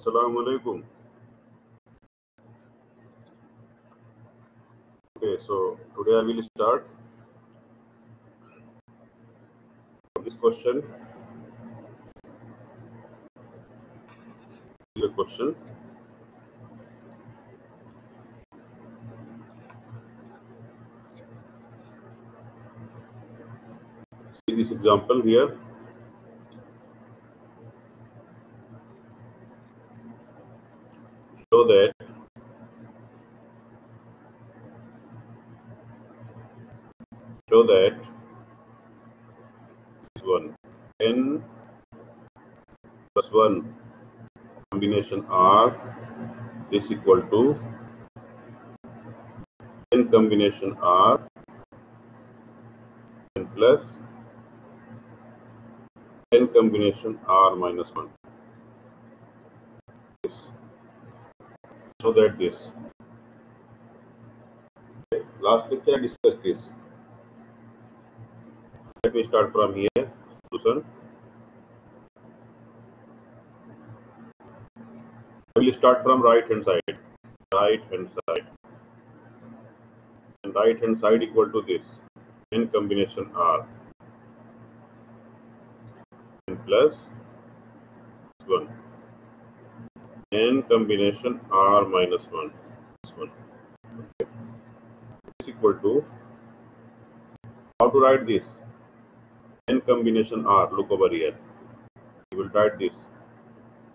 Assalamu alaikum. Okay, so today I will start this question. The question. See this example here. Show that this one n plus 1 combination R is equal to n combination R n plus n combination R minus 1. This. So that this. Okay. Last lecture I discussed this. Let me start from here. Solution. I will start from right hand side. Right hand side. And right hand side equal to this n combination R n plus 1 n combination R minus 1 this one is equal to how to write this n combination R. Look over here, you will write this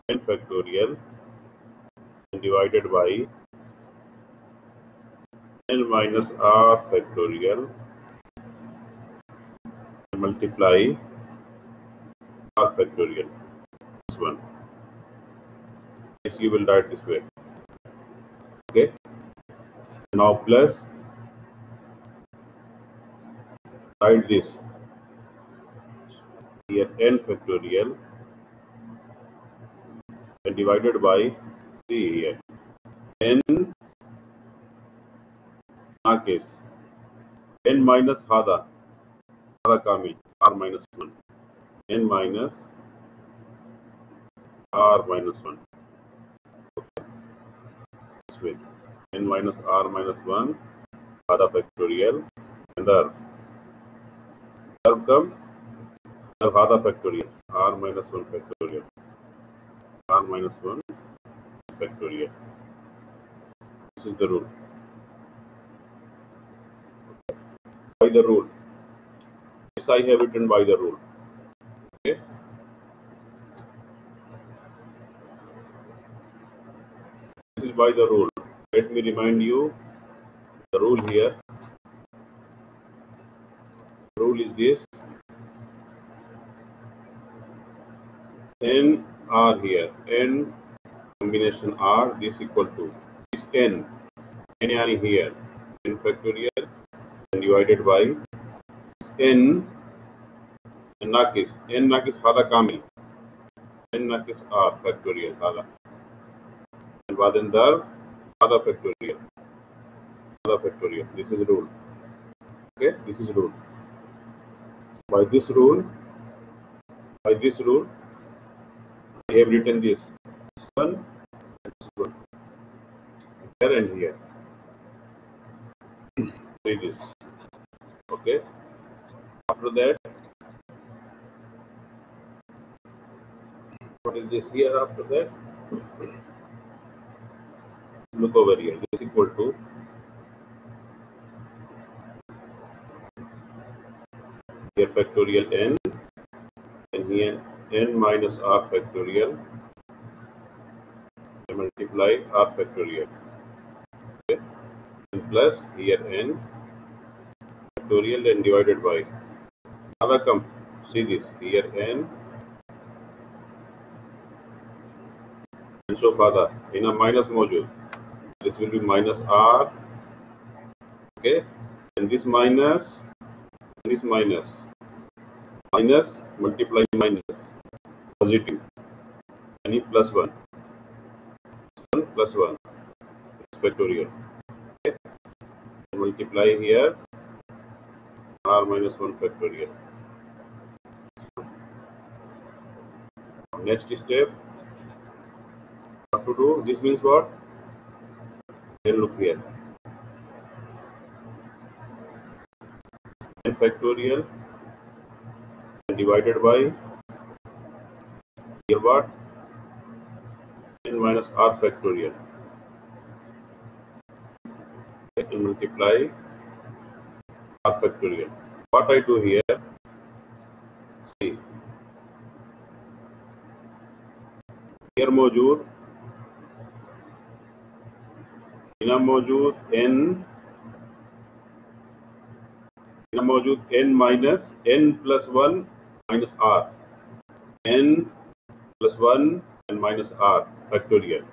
n factorial divided by n minus R factorial multiply R factorial this one. This you will write this way. Okay, now plus write this here n factorial and divided by see here n case n minus hada kamil R minus 1 n minus R minus 1 this way n minus R minus 1 hada factorial and the come hada factorial R minus 1 factorial R minus 1 factorial. This is the rule. By the rule. This I have written by the rule. Okay. This is by the rule. Let me remind you the rule here. The rule is this. N R here. N combination R this equal to is n. N here. N factorial and divided by n nakis hada kamil n nakis R factorial hada and baden dar hada factorial. This is rule. Okay, this is rule. By this rule I have written this one and this one here and here. See this. Okay, after that what is this here after that? Look over here. This is equal to here factorial n and here n minus R factorial multiply R factorial. Okay, and plus here n factorial and divided by other come. See this here n and so further in a minus module. This will be minus R. Okay, and this minus multiply minus positive and plus 1 plus 1 factorial. Okay, multiply here R minus 1 factorial. Next step to do? This means what? Then look here. N factorial divided by here what? N minus r factorial. And multiply r factorial. What I do here? See, here मौजूद यहाँ मौजूद n minus n plus 1 minus r n plus 1 and minus r factorial.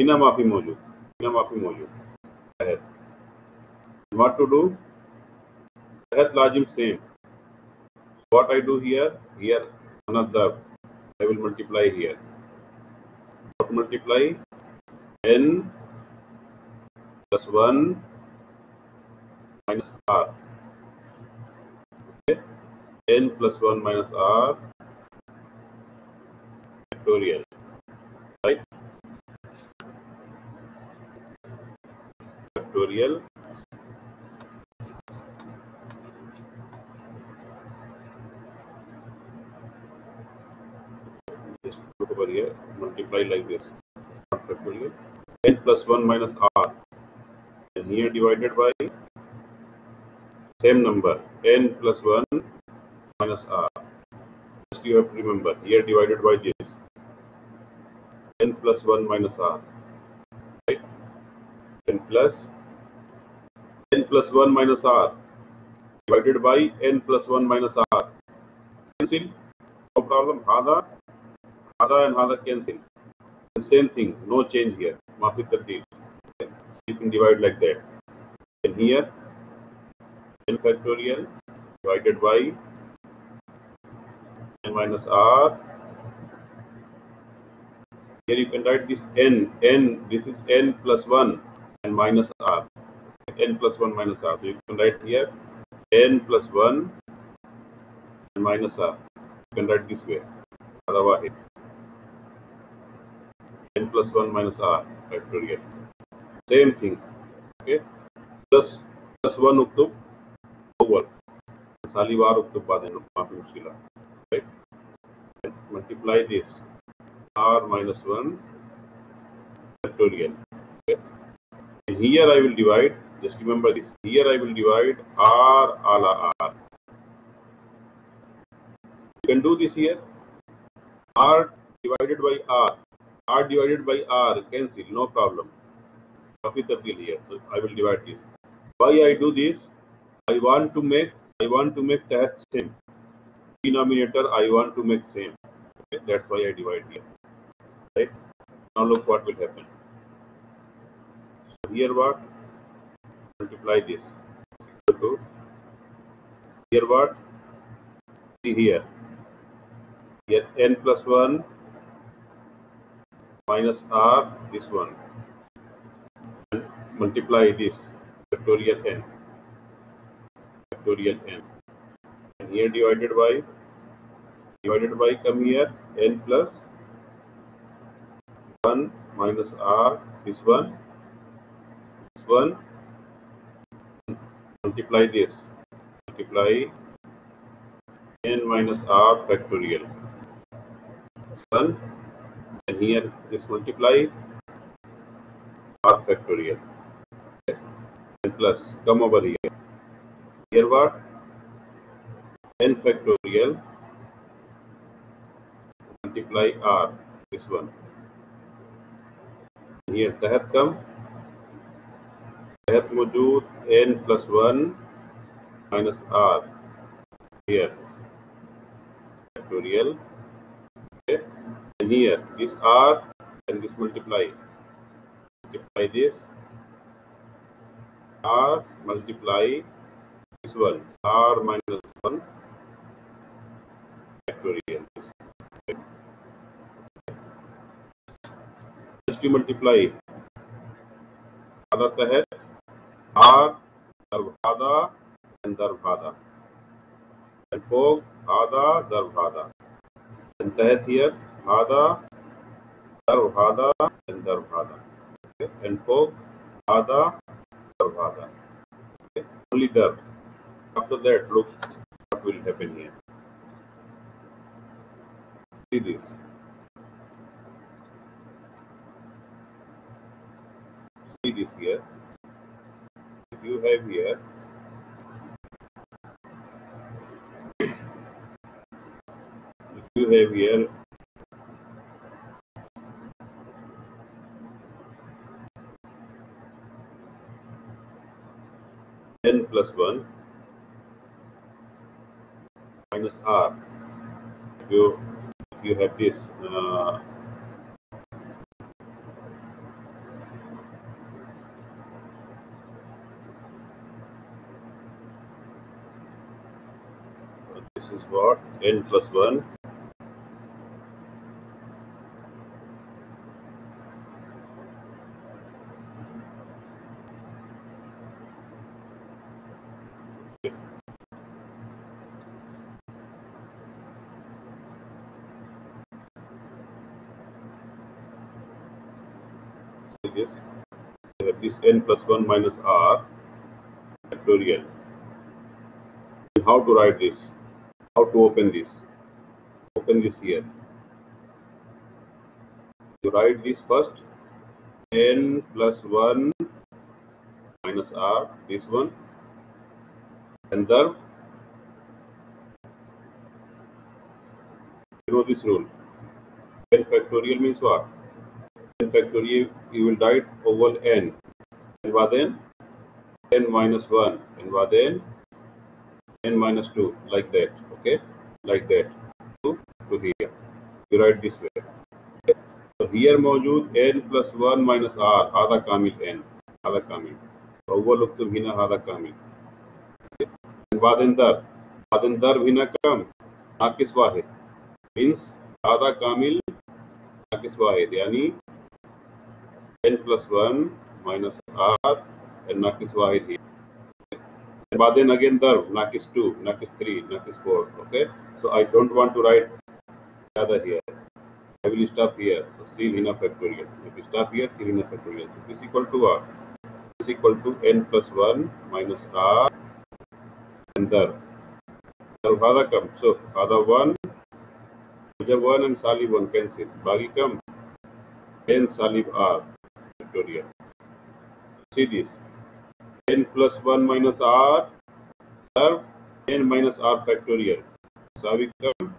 هنا ما في موجود है. What to do? That logim same. What I do here? Here another. I will multiply here. What multiply? N plus 1 minus r. Okay. N plus 1 minus r factorial. Right? Factorial. Just look over here. Multiply like this. Not factorial. N plus 1 minus r. And here divided by same number. N plus 1 minus r. Just you have to remember. Here divided by this. N plus 1 minus r. Right? N plus 1 minus r divided by n plus 1 minus r. Cancel. No problem. Hada and hada cancel. The same thing. No change here. Maafi tabdeel. Okay. You can divide like that. And here n factorial divided by n minus r. Here you can write this n. This is n plus 1 and minus r. N plus 1 minus r. So you can write here n plus 1 and minus r. You can write this way. Otherwise, n plus 1 minus r factorial. Same thing. Okay. Plus 1 uktub over. Sali var uktub baden maafi mushkila. Right. And multiply this r minus 1 factorial. Okay. And here I will divide. Just remember this. Here I will divide r ala r. You can do this here. R divided by r. R divided by r cancel. No problem. Maafi tabdeel here. So I will divide this. Why I do this? I want to make that same. Denominator I want to make same. Okay, that's why I divide here. Right? Now look what will happen. So here what? Multiply this. So here what? See here. Here n plus 1 minus r this one. And multiply this. Factorial n. Factorial n. And here divided by come here n plus 1 minus r this one. Multiply this. Multiply n minus r factorial. 1 and here this multiply r factorial. Okay. And plus come over here. Here what? N factorial multiply r this one. Here तहत कम तहत मौजूद n plus 1 minus r here factorial. Okay. And here this r and this multiply this r multiply this one r minus 1 factorial. Just you multiply hada tahat r darb hada and darb hada and fog hada darb hada and tahat here hada Darvada and Darvada. Okay? And Pog, Hada, Darvada. Okay? Only Darv. After that, look what will happen here. See this. See this here. If you have here n plus 1 minus r. If you have this this is what n plus 1 see this. You have this n plus 1 minus r factorial. How to write this? How to open this? Open this here. You write this first n plus 1 minus r, this one, and then you know this rule. N factorial means what? N factorial, you will write over n. And what then? N minus 1. And what then? N minus 2. Like that. Okay? Like that. To here. You write this way. Okay? So here मौजूद n plus 1 minus r. هذا كامل n. هذا كامل. أول اكتب هنا هذا كامل. بعدين ضرب هنا كم؟ ناقص واحد. Means هذا كامل ناقص واحد. يعني n plus 1 minus r and ناقص واحد here. And then again ضرب ناقص 2, ناقص 3, ناقص 4. Okay? So I don't want to write other here. I will stop here. So seal hina factorial. If you stop here, seal hina factorial. So this is equal to what? This is equal to n plus 1 minus r and ضرب. ضرب هذا كم? So هذا 1. जब 1 and salib 1 cancel. बाकी कम? n salib r factorial. See this. n plus 1 minus r ضرب n minus r factorial. يساوي كم؟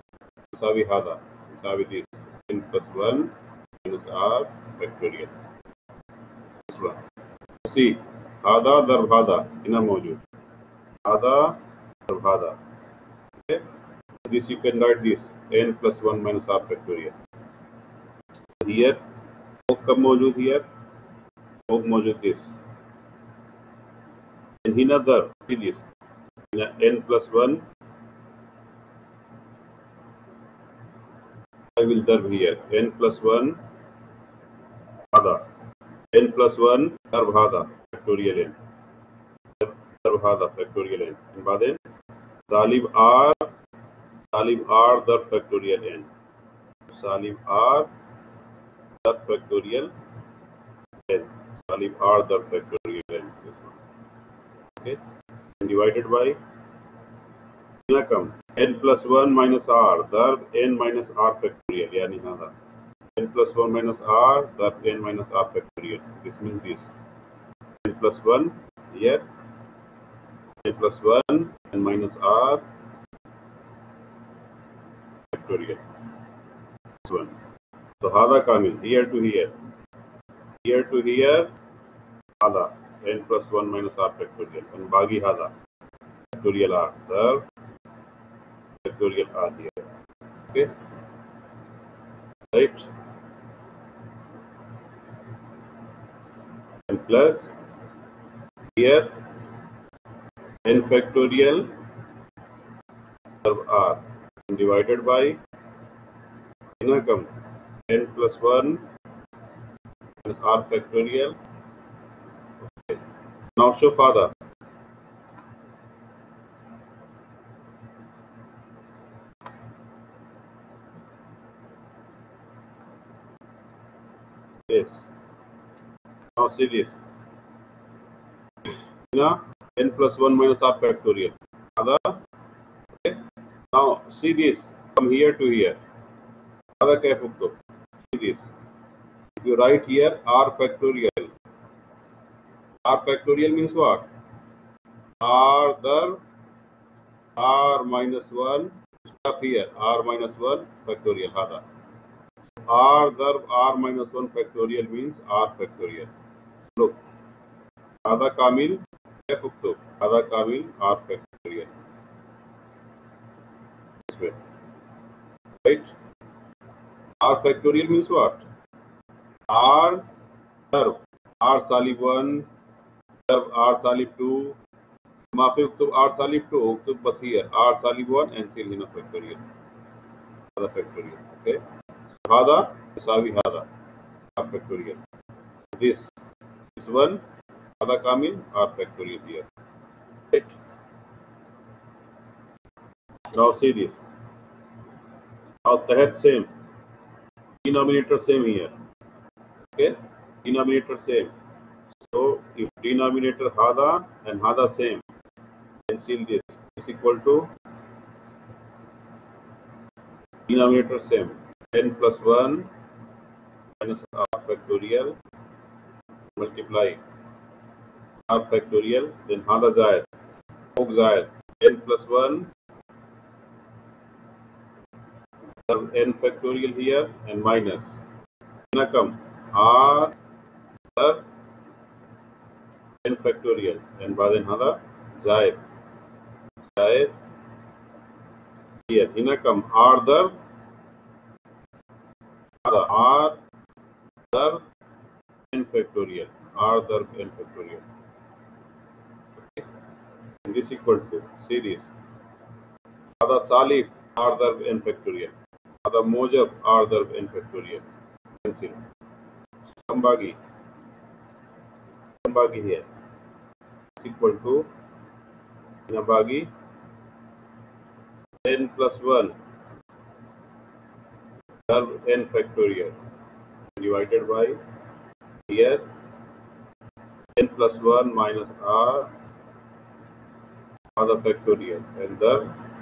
يساوي هذا. يساوي this. n plus 1 minus r factorial. This one. See. هذا ضرب هذا هنا موجود. هذا ضرب هذا. Okay? This you can write this n plus 1 minus r factorial. Here, कब मौजूद here? मौजूद this. And here ضرب. See this. N plus 1. I will ضرب here. N plus 1 هذا. n plus 1 ضرب هذا factorial n. ضرب هذا factorial n. And بعدين सालिब r ضرب factorial n. सालिब r ضرب factorial n. सालिब r ضرب factorial n. Okay. And divided by कितना कम? n plus 1 minus r ضرب n minus r factorial यानी هذا. n plus 1 minus r ضرب n minus r factorial. This means this. n plus 1 here. n plus 1 and minus r factorial. This one. So هذا كامل here to here. Here to here هذا n plus 1 minus r factorial. And बाकी هذا factorial r ضرب factorial r here. Okay. Right. And plus here n factorial ضرب r divided by कितना कम? n plus 1 minus r factorial. Okay. Now show father. this. Now see this. Now n plus 1 minus r factorial. Other. Okay. Now see this. From here to here. Other क्या है? See this. If you write here r factorial. R factorial means what? R the r minus 1. Stop here. R minus 1 factorial. Hada. R the r minus 1 factorial means r factorial. Look. Hada Kamil. Hada Kamil r factorial. This way. Right? R factorial means what? R serve R salib 1 serve R salib 2 माफी उक्तुब R salib 2 उक्तुब बस here R salib 1 and still in a factorial. Hada factorial. Okay. Hada Savi Hada R factorial. This one Hada Kamil R factorial here. Right. Now see this. Now Tahat same. Denominator same here. Okay. Denominator same. So if denominator Hada and Hada same, then seal this is equal to denominator same n plus 1 minus r factorial multiply r factorial then Hada Zayed Hog Zayed n plus 1 n factorial here and minus na come r n factorial and then Hada Zayed here hina come r the r the n factorial r the n factorial. Okay. And this equal to series Hada Salib r the n factorial Hada Mojab r the n factorial. Cancel. Kambagi here is equal to Nabagi n plus 1 n factorial divided by here n plus 1 minus r the factorial and the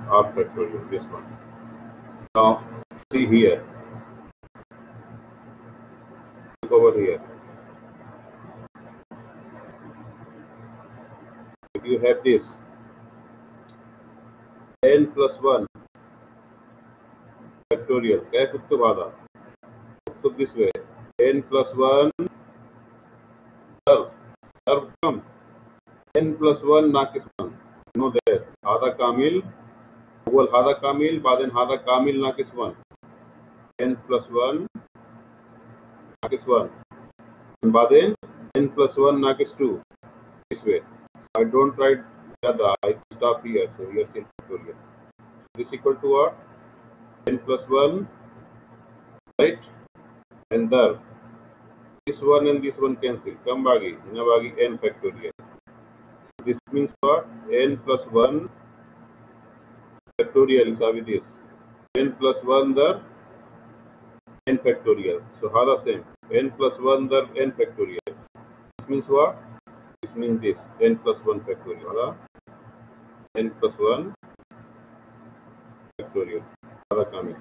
r factorial, this one. Now see here, look over here. If you have this n plus 1 factorial, कैसे उक्तुब आधा उक्तुब this way n plus 1 serve come n plus 1 नाकिस 1 no there Hada Kamil अव्वल Hada Kamil बादेन Hada Kamil नाकिस 1 n plus 1 नाकिस 1 and बादेन n plus 1 नाकिस 2 this way. I don't write Jada, I stop here, so here is factorial. This equal to what? N plus 1, right? And there, this one and this one cancel. Come bagi, bagi n factorial. This means what? N plus 1 factorial is with this. N plus 1 the n factorial. So how the same? N plus 1 the n factorial. This means what? This means this n plus 1 factorial. N plus 1 factorial. Hada coming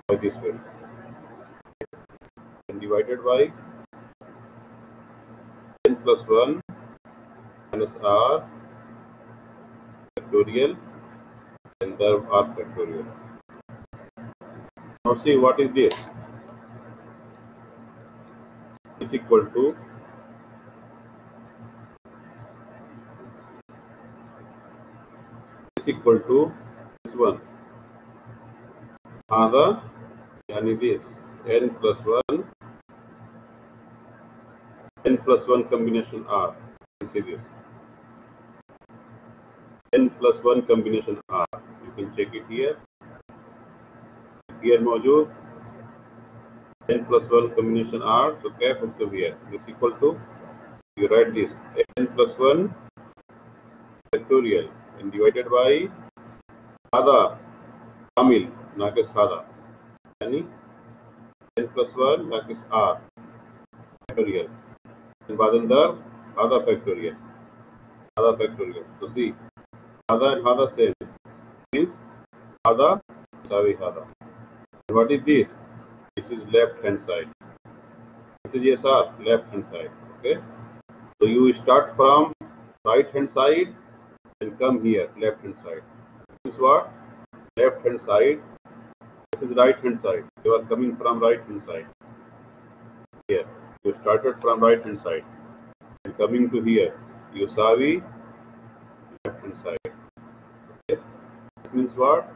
by this way and divided by n plus 1 minus r factorial and the r factorial. Now see what is this? Is equal to this one. Hada yani this n plus 1 combination r. You see this n plus 1 combination r. You can check it here. Here मौजूद n plus 1 combination r. So क्या होगा here? This equal to you write this n plus 1 factorial and divided by Hada Kamil नाकिस Hada यानी n plus 1 that is r factorial. And Badandar, other factorial. Other factorial. So see, other and other same means other, sorry, other. And what is this? This is left hand side. This is yes, sir, left hand side. Okay. So you start from right hand side and come here, left hand side. This is what? Left hand side. This is right hand side. You are coming from right hand side. Here. You started from right hand side. And coming to here. Usavi left hand side. Okay. This means what?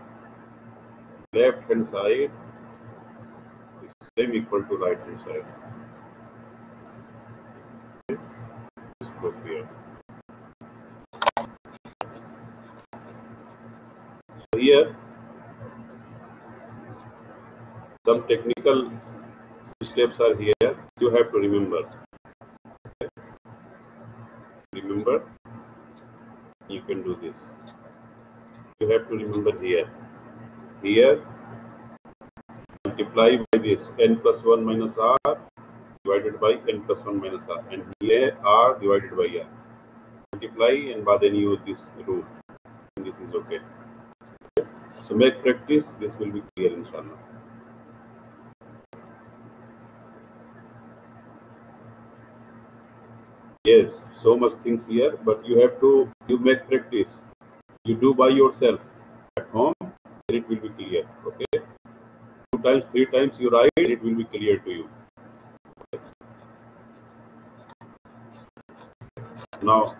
Left hand side is same equal to right hand side. Okay. This goes here. So here some technical steps are here. You have to remember. Remember, you can do this. You have to remember here. Here, multiply by this n plus 1 minus r divided by n plus 1 minus r. And here r divided by r. Multiply and then use this rule. And this is okay. So make practice. This will be clear inshallah. Yes, so much things here, but you have to, you make practice. You do by yourself at home, then it will be clear. Okay. 2 times, 3 times you write, it will be clear to you. Now,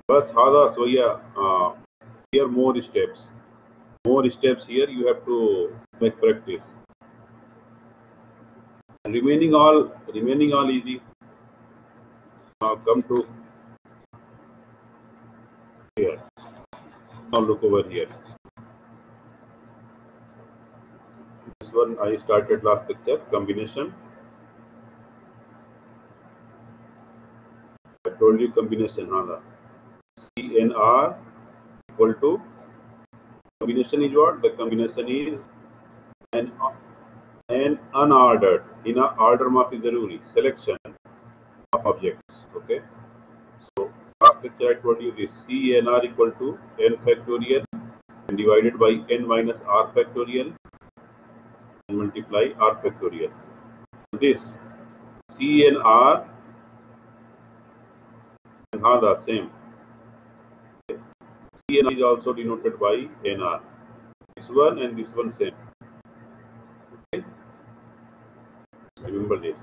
first hada, so yeah, here more steps. More steps here, you have to make practice. And remaining all easy. Now come to here. Now look over here. This one I started last lecture, combination. I told you combination, hada. CNR equal to, combination is what? The combination is an unordered, in a order maafi zaruri, selection of objects. Okay. So last lecture I told you this CNR equal to n factorial and divided by n minus r factorial and multiply r factorial. This CNR and hada same. CNR is also denoted by NR. This one and this one same. Okay. Remember this.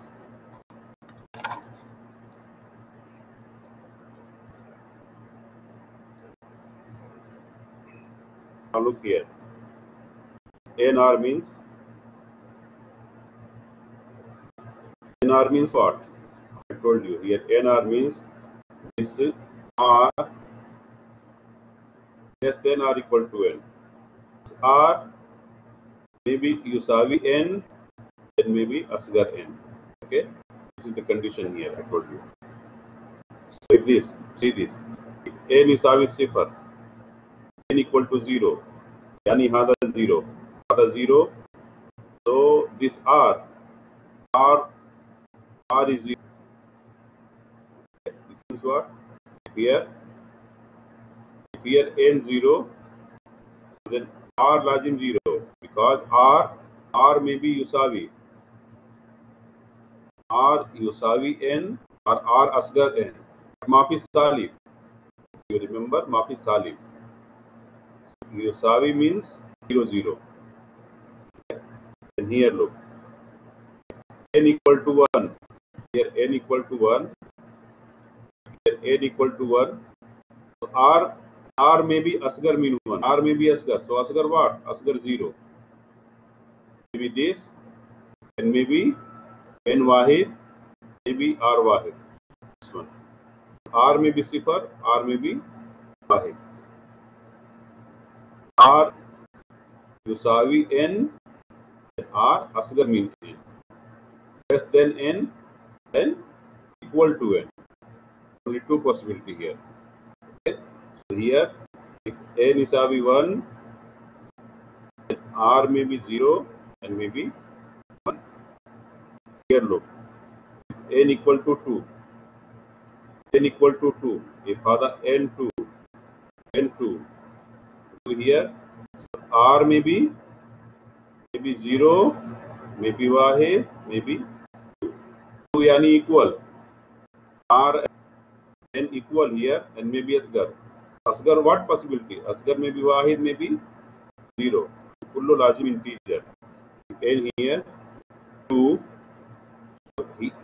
Now look here. NR means what? I told you here. NR means this R less than or equal to N. R maybe Usavi N and maybe Asgar N. Okay. This is the condition here. I told you. So if this, see this. If N Usavi Sifar, N equal to 0. Yani hada 0. Hada 0. So this R is 0. This is what? Here N 0, then R lazim 0 because R may be Usavi. R Usavi N or R Asgar N. Mafi Salib. You remember Mafi Salib. Usavi means 0 0. And here look. N equal to 1. Here N equal to 1. Here N equal to 1. So R may be Asgar mean 1. R may be Asgar. So Asgar what? Asgar 0. Maybe this and maybe N Wahid, maybe R Wahid. This one. R may be Sifar, R may be Wahid. R Usavi N and R Asgar mean N. Less than N and equal to N. Only two possibility here. Okay. So here if N Usavi 1, then R may be 0 and and maybe 1. Here look, n equal to 2, n equal to 2. If other n2, n2, so here r may be 0, maybe wahid, maybe 2 yani equal. R and n equal here and maybe asgar. Asgar what possibility? Asgar may be wahid, maybe 0. Kullu lazim integer. N here 2.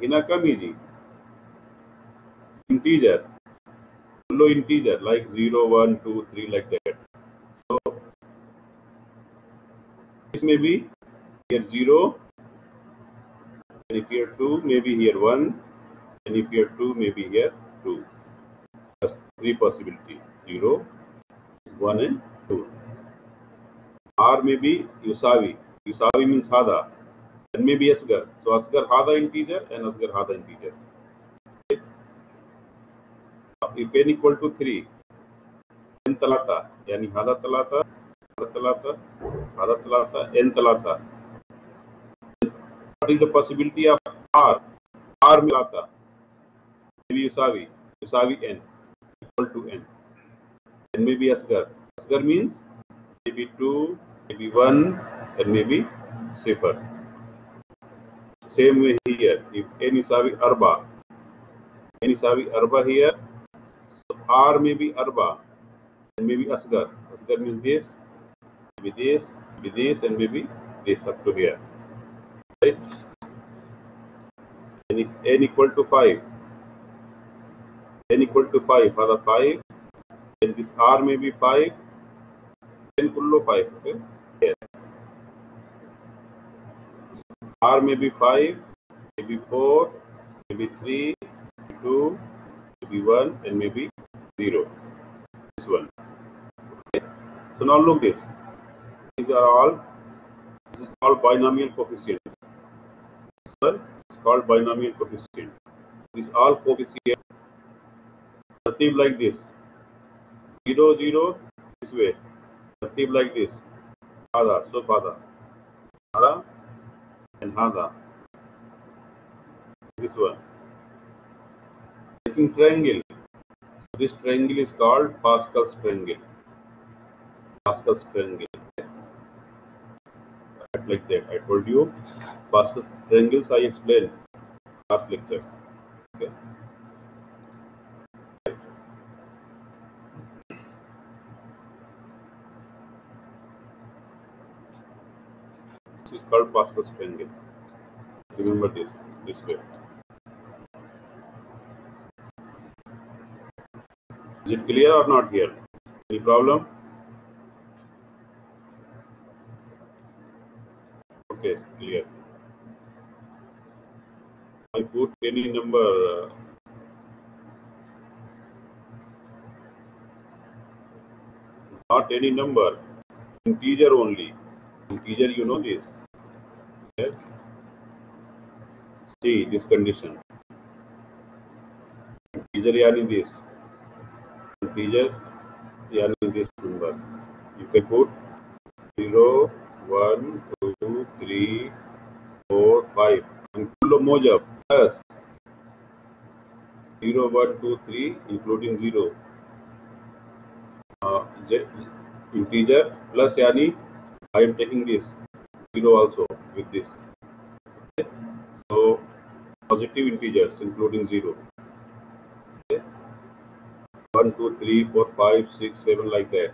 Hina kam easy. Integer. Kullu integer like 0, 1, 2, 3 like that. So this may be here 0. And if here 2, maybe here 1. And if here 2, maybe here 2. That's 3 possibility. 0, 1 and 2. R may be Yusawi. Yusawi means Hada. And maybe Asgar. So Asgar Hada integer and Asgar Hada integer. Okay. If n equal to 3, n talata, yani Hada talata, Hada talata, Hada talata, n talata. What is the possibility of R? R talata. Maybe Yusawi. Yusawi n equal to n. And maybe Asgar. Asgar means maybe 2, maybe 1, and maybe 0. Same way here. If n Yusawi Arba, n Yusawi Arba here, so R may be Arba, and maybe Asgar. Asgar means this, maybe this, maybe this, and maybe this up to here. Right? And if n equal to 5, n equal to 5, for the 5, then this R may be 5, n kullo 5, okay? Here. R may be 5, maybe 4, maybe 3, 2, maybe 1, and maybe 0. This one. Okay. So now look this. These are all, this is called binomial coefficient. It's called binomial coefficient. These all coefficient tertib like this. 0, 0, this way. Tertib like this. Hada, so Hada. Hada and Hada. This one. Taking triangle. This triangle is called Pascal's triangle. Pascal's triangle. Like that. I told you Pascal's triangles I explained last lectures. Okay. This is called Pascal's triangle. Remember this way. Is it clear or not here? Any problem? Okay, clear. I put any number. Not any number. Integer only. Integer, you know this. Okay. See this condition. Integer yani this. Integer yani this number. You can put 0, 1, 2, 3, 4, 5. And full mojab plus 0, 1, 2, 3, including 0. Integer plus yani I am taking this 0 also with this. Okay. So positive integers including 0. Okay. 1, 2, 3, 4, 5, 6, 7 like that.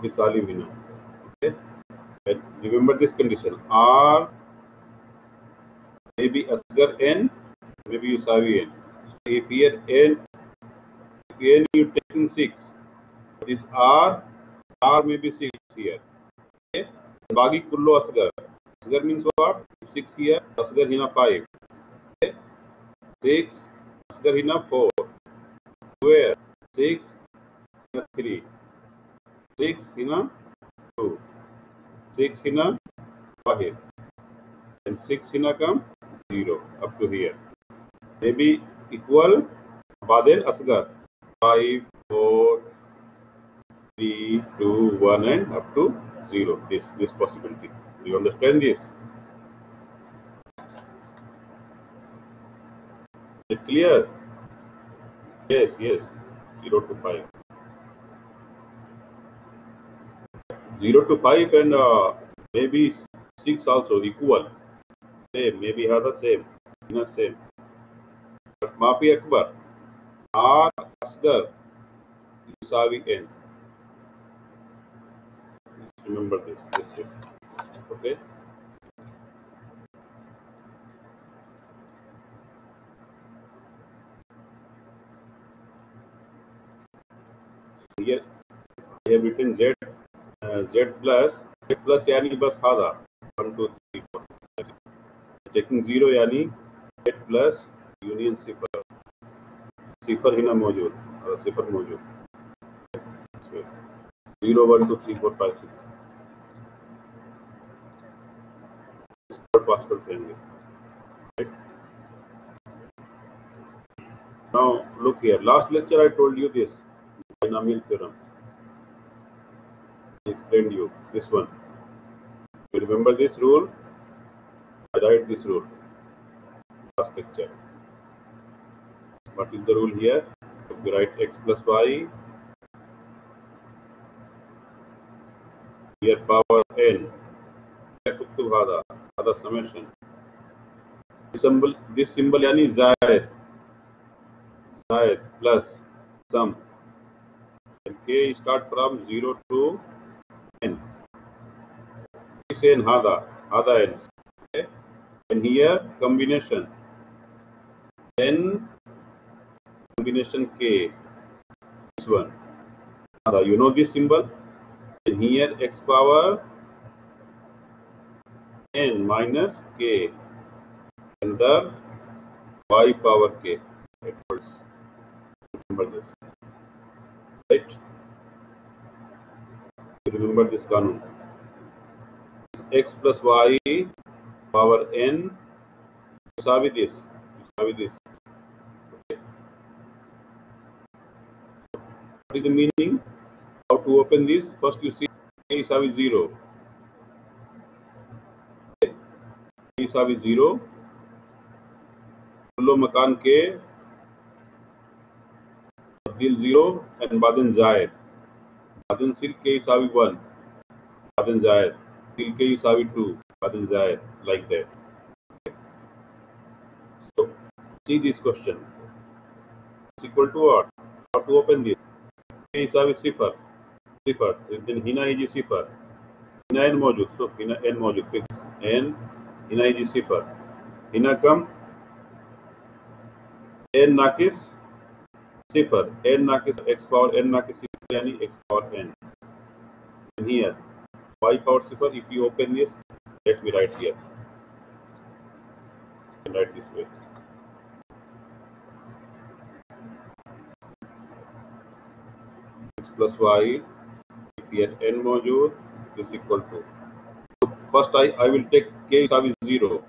This all we know. Okay. And remember this condition. R maybe Asgar n, maybe Yusawi n. If here n you taking 6, this R may be 6 here. Okay. Bagi kullo Asgar. Asgar means what? 6 here, Asgar hina 5. Okay. 6, Asgar hina 4. Where? 6 hina 3. 6 hina 2. 6 hina wahid. And 6 hina come 0 up to here. Maybe equal Badel Asgar 5, 4, 3, 2, 1 and up to 0. This possibility. Do you understand this? Is it clear? Yes, yes. 0 to 5. 0 to 5 and maybe 6 also equal. Same, maybe other same. Not same. But Mafi Akbar, R Asgar, Yusawi N. Remember this way. Okay? Here I have written Z, Z plus यानी बस आधा 1 2 3 4. Taking 0 यानी Z plus union सिफर. सिफर ही ना मौजूद, सिफर मौजूद. 0 1 2 3 4 5 6. पास करते हैं. Now look here. Last lecture I told you this binomial theorem. I explained you this one. You remember this rule? I write this rule. Last lecture. What is the rule here? We write x plus y here power n. Other summation. This symbol यानी जायद plus sum. And k start from 0 to n. This n hada n. Okay? And here combination n combination k. This one. You know this symbol? And here x power n minus k and the y power k. Remember this, right? Remember this kanun. X plus y power n. Savi this. Okay. What is the meaning? How to open this? First you see k is 0. K is 0. Kullo makan k till 0 and baden zaid. Baden sil k is 1. Baden zaid. Till k is 2. Baden zaid. Like that. Okay. So see this question. It's equal to what? How to open this? K is sifar. Sifar. Then hina is sifar. Hina n mojud. So hina n mojud. Fix n. Hina is sifar. Hina come n nakis sifar. N nakis x power n nakis sifar yani x power n. And here y power sifar. If you open this, let me write here. Write this way. X plus y. If here n mojud is equal to. So first I will take k is 0.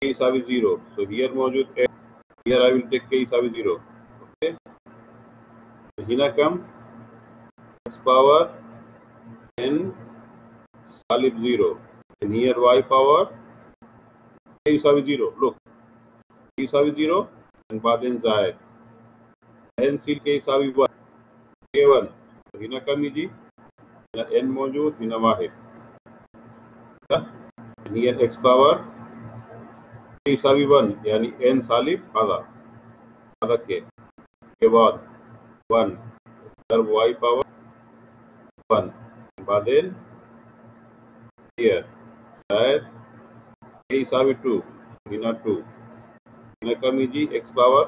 K is 0. So here mojud n. Here I will take k is 0. Okay. So here come x power n salib 0. And here y power k is 0. Look. K is 0 and baden zaid. N seal k is 1. K1. So here come iji. Here n mojud. Here wahid. And here x power k is 1. Yani n salib आधा के बाद 1 तर y power 1 बादेन here शायद k is 2 hina 2 hina kam iji x power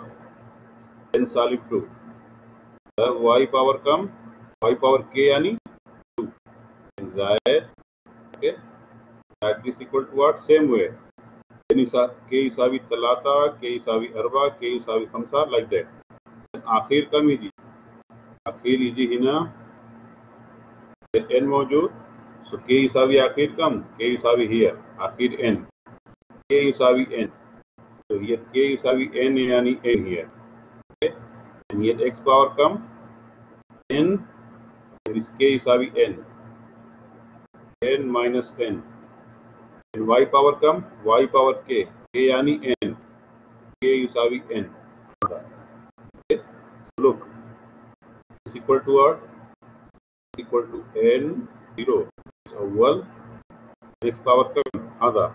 n salib 2 तर y power kam y power k yani 2 and zaid. Okay, that is equal to what? Same way k isawi talata, k isawi arba, k isawi khamsa, like that. आखिर come easy आखिर easy Hina n मौजूद. So k इसावी आखिर कम, k इसावी here आखिर n, k इसावी n. So here k इसावी n यानी n here. Okay, and here x power come n and this k इसावी n. n minus n. And y power come y power k, k यानी n, k युसावी n. Okay? Look, is equal to what? Is equal to n 0 अव्वल, x power कम आधा,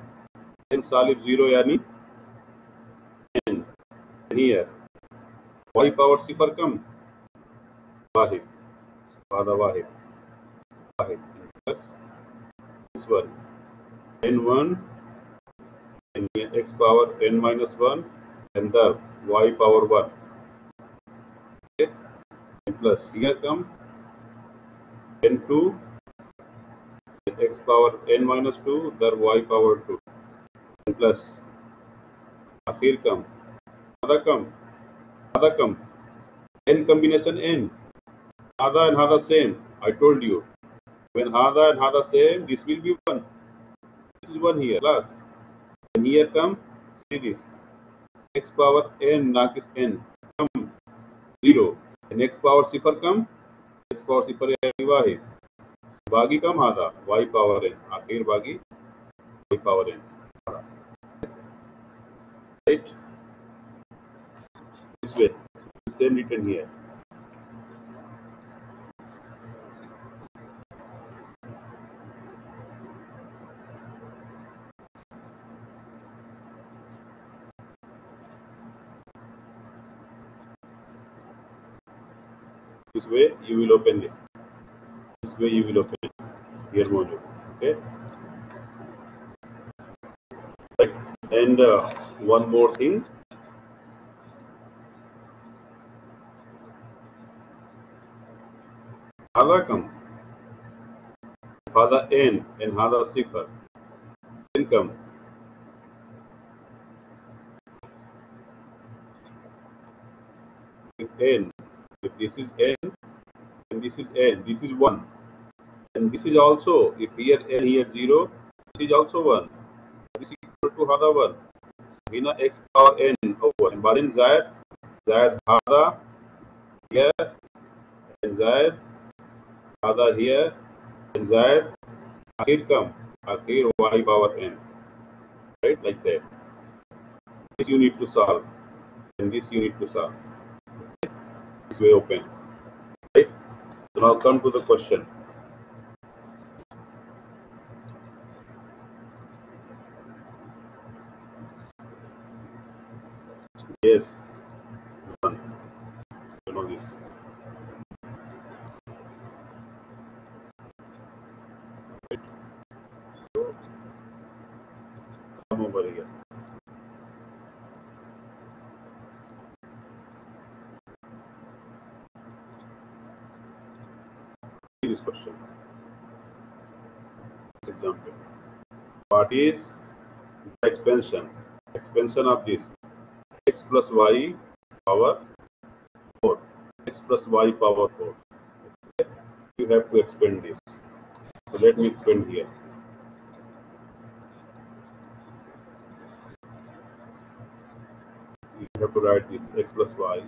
n सालिब 0 यानी n. Here y power सिफर कम वाहिद, आधा वाहिद, वाहिद plus this one n1 and x power n minus 1 and the y power 1. Okay? And plus here come n2 and x power n minus 2 the y power 2 and plus here come other come n combination n, Hada and Hada same. I told you when Hada and Hada same, this will be 1. This is 1 here plus, and here come see this x power n nakis n come 0 and x power cipher come, x power सिफर यानी वाहिद, बागी कम आधा y power n, आखिर बागी y power n. Right? This way, same written here. This way you will open this. This way you will open here module. Okay. Right. And one more thing. Hada come. Hada n and Hada sifar. N come. If n, if this is n, and this is n, this is 1. And this is also, if here n, here 0, this is also 1. This is equal to Hada 1. Hina x power n over. And Barin Zayed Hada here, and Zayed Hada here, and Zayed Akhir come. Akhir y power n. Right? Like that. This you need to solve. And this you need to solve. This way open. Right? So now come to the question. Yes. You know this. Right? So come over here. See this question. This example. What is the expansion? Expansion of this x plus y power 4. X plus y power 4. Okay? You have to expand this. So let me expand here. You have to write this x plus y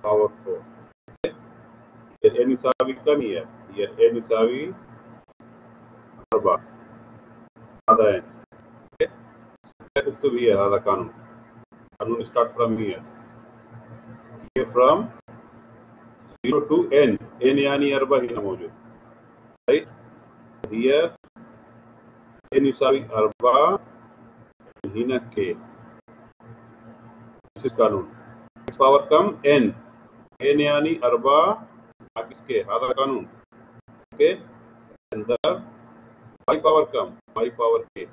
power 4. Okay? Here n isawi come here. Here n isawi arba. Ada n. Okay? That to here ada kanun. Kanun start from here. Here from 0 to n. N yani arba hina mawjud. Right? Here n isawi arba hina k. This is kanun. X power come n. n yani arba किसके आधा कानून. Okay, and the y power come y power k.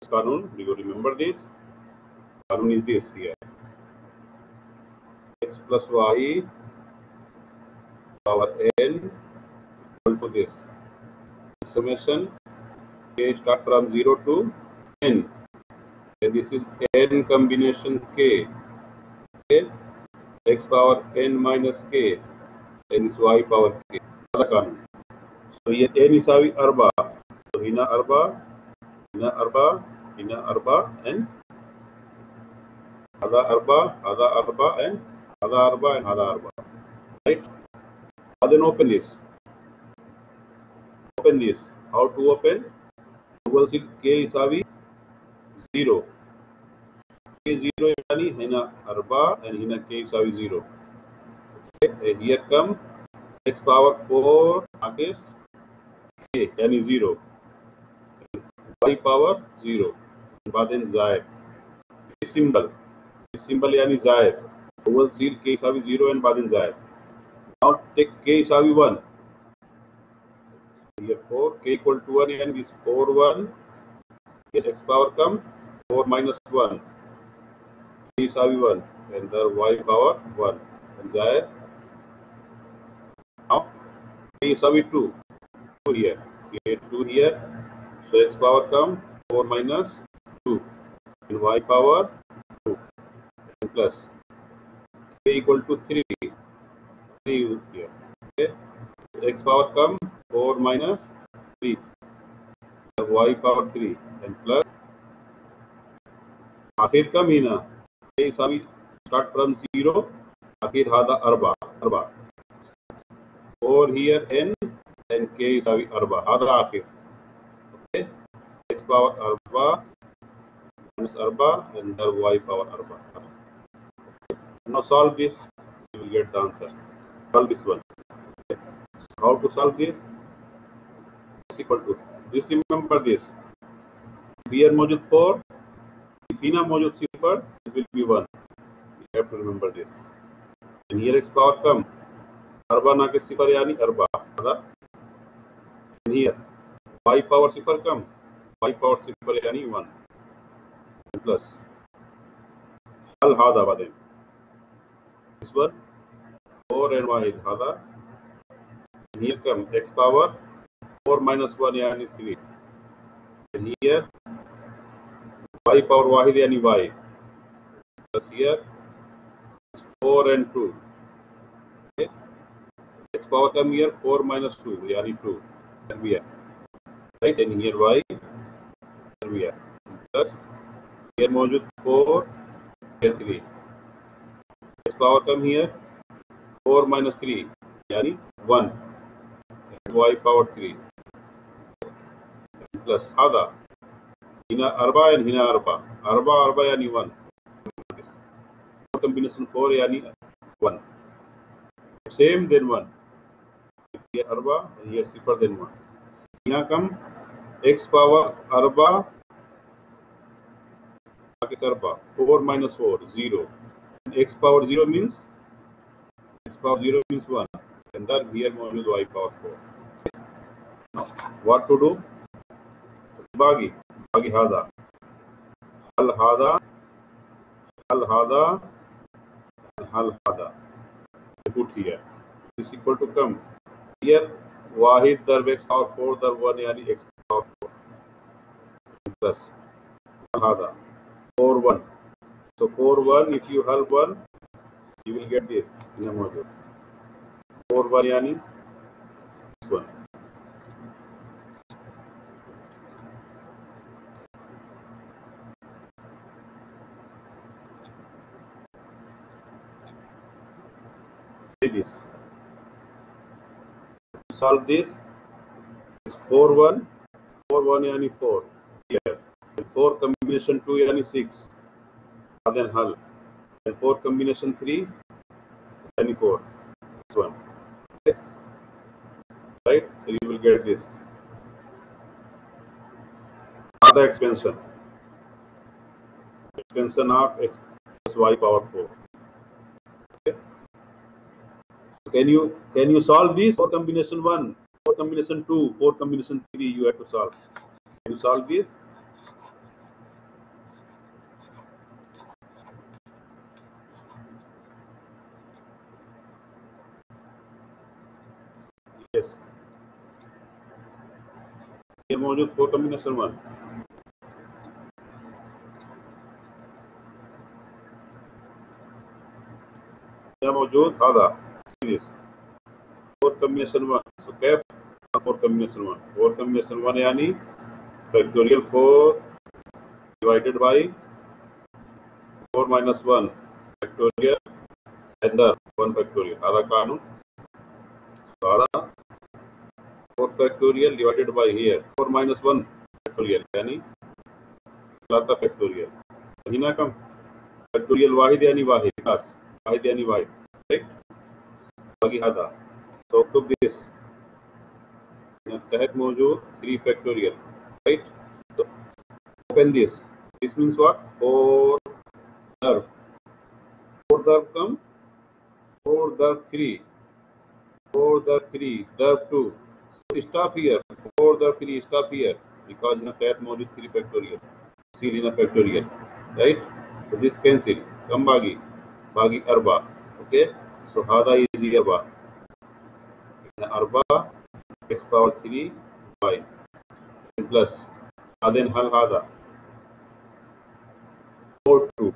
This कानून, you remember this. Kanun is this here. X plus y power n equal to this. Summation k start from 0 to n. And this is n combination k. Okay, x power n minus k. And this y power k. Ada kanun. So here n isawi arba. So hina arba, hina arba, hina arba, and hada arba, and hada arba, and hada arba. right? Now then open this. Open this. How to open? You will see k isavi 0. K 0 yani hina arba and hina k isavi 0. Okay, and here come x power 4 against k yani 0. Y power 0. Baden zaid. This symbol yani zaid. You will see k isavi 0 and baden zaid. Now take k isavi 1. Here 4 k equal to 1 and this 4 1. Here x power come 4 minus 1. K isavi 1 and the y power 1 and zaid. Now k isavi 2 here. Here 2 here. So x power come 4 minus 2 and y power 2 and plus k equal to 3 here. Okay. X power come 4 minus 3 y power 3 and plus आखिर कम ही ना ये सभी start from 0 आखिर هذا أربعة 4 here n and k يساوي 4 هذا आखिर okay x power 4 minus 4 and the y power 4. Now solve this, you will get the answer. Solve this one. Okay. How to solve this? Is equal to this. Remember this. Here मौजूद 4. If here मौजूद 0, this will be 1. You have to remember this. And here x power come 4 ना के 0 यानी 4 هذا. And here y power 0 come y power 0 यानी 1 plus हल هذا بعدين. This one 4 and y هذا. Here come x power 4 minus 1 यानी 3 and here y power वाहिद यानी y plus here 4 and 2 okay. X power come here 4 minus 2 यानी 2 and we are right and here y and we are plus here मौजूद 4 and 3 X power come here 4 minus 3 यानी 1 y power 3 plus هذا هنا 4 and هنا 4 यानी 1 combination 4 यानी 1 same then 1 here 4 and here 0 then 1 यहाँ कम x power 4 आगे 4 minus 4 0 x power 0 means 1 and that here मौजूद y power 4. Now what to do? बागी هذا हल هذا put here is equal to come here Wahid there x power 4 दर 1 यानी x power 4 plus هذا 4 1 so 4 1 if you hal 1 you will get this in a module 4 1 यानी this one. See this. Solve this. Is 4 1 यानी 4 here. And 4 combination 2 यानी 6. And then hal. And 4 combination 3 यानी 4. This one. Okay. Right? So you will get this. Other expansion. Expansion of x plus y power 4. Okay. Can you solve this? 4 combination 1, 4 combination 2, 4 combination 3 you have to solve. Can you solve this? Yes. Here मौजूद 4 combination 1. यहाँ मौजूद आधा. This 4 combination 1. So cap 4 combination 1. 4 combination 1 यानी factorial 4 divided by 4 minus 1 factorial and the 1 factorial. आधा कानून factorial divided by here 4 minus 1 factorial यानी लाता factorial यही ना कम factorial वाहिद यानी वाहिद class वाहिद यानी वाहिद right बाकी हदा so to this तहत मौजूद 3 factorial right so open this means what 4 dharb 4 dharb come 4 dharb 3 4 dharb 3 dharb 2 so stop here 4 dharb 3 stop here because in a तहत मौजूद 3 factorial see in a factorial right so this cancel come bagi arba okay so hada is arba x power 3 y plus then hal hada 4 2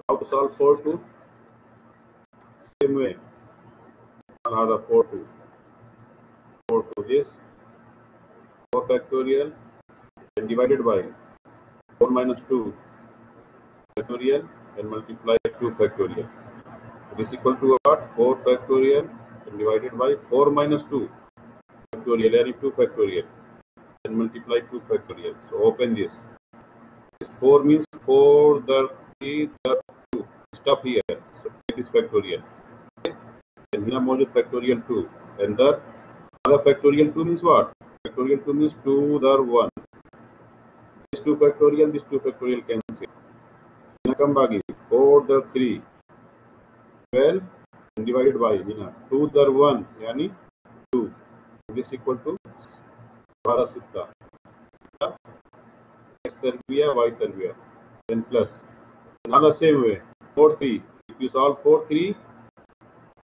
how to solve 4 2 same way hal hada 4 2 this 4 factorial and divided by 4 minus 2 factorial and multiply 2 factorial this is equal to what 4 factorial and divided by 4 minus 2 factorial and 2 factorial and multiply 2 factorial so open this 4 means 4 the 3 the 2 stop here so it is factorial okay? And here mode factorial 2 and the other factorial 2 means what factorial 2 means 2 the 1 this 2 factorial cancel now come back 4 the 3 12 and divided by 2 the 1 yani 2 this equal to 12 sitta x tarbiya y tarbiya then plus another same way 4 3 if you solve 4 3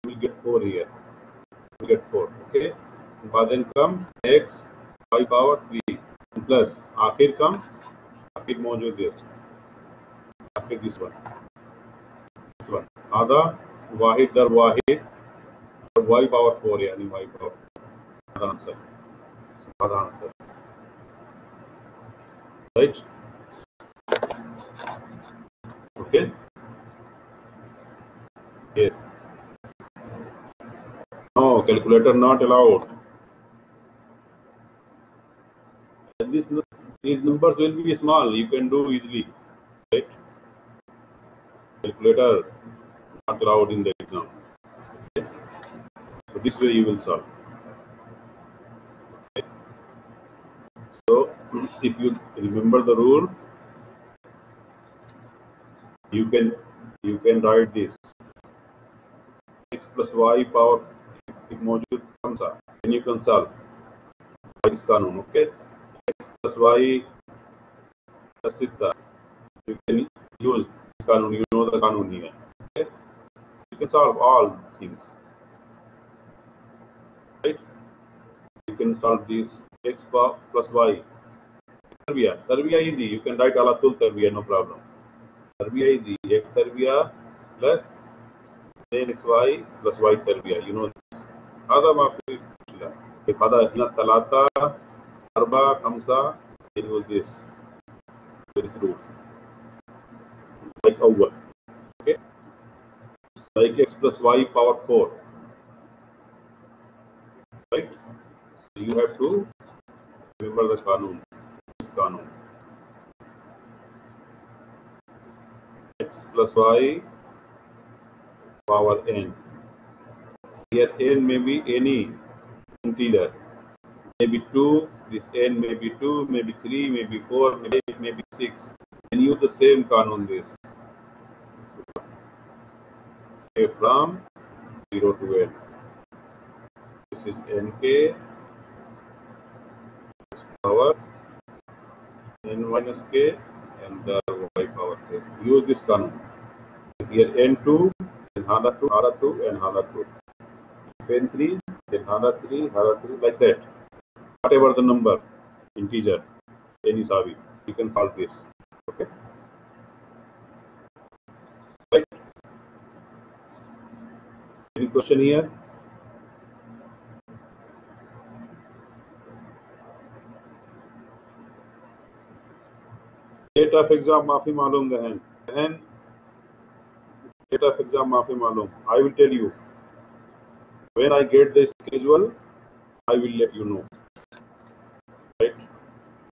you will get 4 here you will get 4 okay but then come x y power 3 plus आखिर come आखिर मौजूद है आखिर this one आधा वाहिद दर वाहिद y power 4 यानी y power आधा answer right okay yes no calculator not allowed and these numbers will be small you can do easily right calculator not allowed in the exam okay? So this way you will solve okay? So if you remember the rule you can write this x plus y power if मौजूद कौन सा then you can solve by this कानून okay x plus y plus सिद्धा you can use this कानून you know the कानून here okay you can solve all things right you can solve this x plus y tarbiya easy you can write ala tul tarbiya no problem tarbiya easy x tarbiya plus then xy plus y tarbiya you know هذا ما في مشكلة هذا هنا 3 4 5 it was this rule like أول okay like x plus y power 4 right so you have to remember the कानून this कानून x plus y power n here n may be any integer maybe 2 this n may be 2 maybe 3 maybe 4 maybe 8 maybe 6 and use the same kanon this from 0 to n this is nk power n minus k and the y power k use this kanon here n2 then hada 2 and hada 2 n3 then hada 3 like that whatever the number integer any savi you can solve this okay right any question here date of exam maafi malum gahan date of exam maafi malum I will tell you when I get the schedule I will let you know.